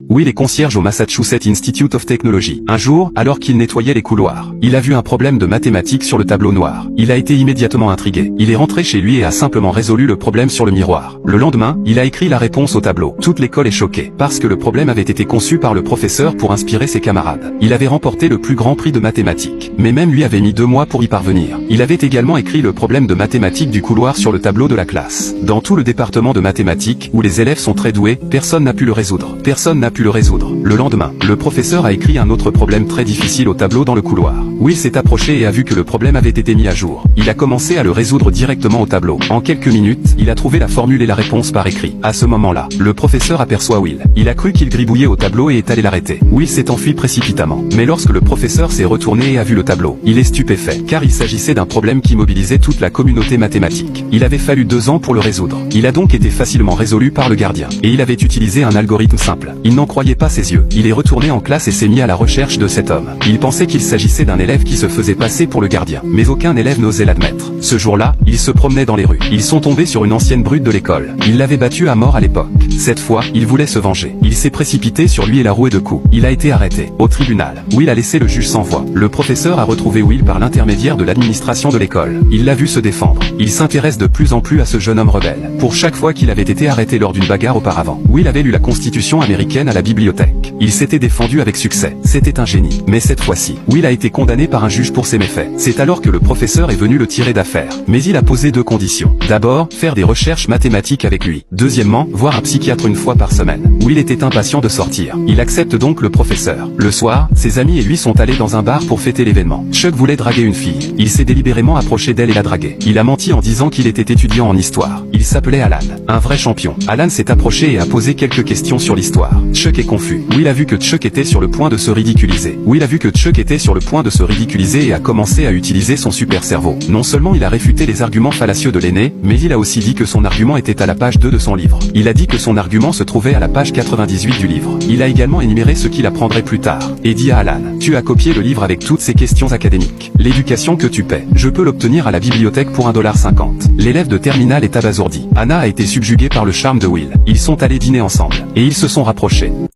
Will est concierge au Massachusetts Institute of Technology. Un jour, alors qu'il nettoyait les couloirs, il a vu un problème de mathématiques sur le tableau noir. Il a été immédiatement intrigué. Il est rentré chez lui et a simplement résolu le problème sur le miroir. Le lendemain, il a écrit la réponse au tableau. Toute l'école est choquée, parce que le problème avait été conçu par le professeur pour inspirer ses camarades. Il avait remporté le plus grand prix de mathématiques. Mais même lui avait mis 2 mois pour y parvenir. Il avait également écrit le problème de mathématiques du couloir sur le tableau de la classe. Dans tout le département de mathématiques, où les élèves sont très doués, personne n'a pu le résoudre. Personne n'a pu le résoudre. Le lendemain, le professeur a écrit un autre problème très difficile au tableau dans le couloir. Will s'est approché et a vu que le problème avait été mis à jour. Il a commencé à le résoudre directement au tableau. En quelques minutes, il a trouvé la formule et la réponse par écrit. À ce moment-là, le professeur aperçoit Will. Il a cru qu'il gribouillait au tableau et est allé l'arrêter. Will s'est enfui précipitamment. Mais lorsque le professeur s'est retourné et a vu le tableau, il est stupéfait, car il s'agissait d'un problème qui mobilisait toute la communauté mathématique. Il avait fallu 2 ans pour le résoudre. Il a donc été facilement résolu par le gardien. Et il avait utilisé un algorithme simple. Il n'en croyait pas ses yeux. Il est retourné en classe et s'est mis à la recherche de cet homme. Il pensait qu'il s'agissait d'un élève qui se faisait passer pour le gardien. Mais aucun élève n'osait l'admettre. Ce jour-là, il se promenait dans les rues. Ils sont tombés sur une ancienne brute de l'école. Il l'avait battu à mort à l'époque. Cette fois, il voulait se venger. Il s'est précipité sur lui et l'a roué de coups. Il a été arrêté. Au tribunal, Will a laissé le juge sans voix. Le professeur a retrouvé Will par l'intermédiaire de l'administration de l'école. Il l'a vu se défendre. Il s'intéresse de plus en plus à ce jeune homme rebelle. Pour chaque fois qu'il avait été arrêté lors d'une bagarre auparavant, Will avait lu la Constitution américaine à la bibliothèque. Il s'était défendu avec succès. C'était un génie. Mais cette fois-ci, Will a été condamné par un juge pour ses méfaits. C'est alors que le professeur est venu le tirer d'affaire. Mais il a posé 2 conditions. D'abord, faire des recherches mathématiques avec lui. Deuxièmement, voir un psychiatre 1 fois par semaine. Will était impatient de sortir. Il accepte donc le professeur. Le soir, ses amis et lui sont allés dans un bar pour fêter l'événement. Chuck voulait draguer une fille. Il s'est délibérément approché d'elle et l'a draguée. Il a menti en disant qu'il était étudiant en histoire. Il s'appelait Alan. Un vrai champion. Alan s'est approché et a posé quelques questions sur l'histoire. Chuck est confus. Will a vu que Chuck était sur le point de se ridiculiser. Will a vu que Chuck était sur le point de se ridiculiser et a commencé à utiliser son super cerveau. Non seulement il a réfuté les arguments fallacieux de l'aîné, mais il a aussi dit que son argument était à la page 2 de son livre. Il a dit que son argument se trouvait à la page 98 du livre. Il a également énuméré ce qu'il apprendrait plus tard. Et dit à Alan, tu as copié le livre avec toutes ces questions académiques. L'éducation que tu paies, je peux l'obtenir à la bibliothèque pour $1,50. L'élève de terminale est abasourdi. Anna a été subjuguée par le charme de Will. Ils sont allés dîner ensemble. Et ils se sont rapprochés.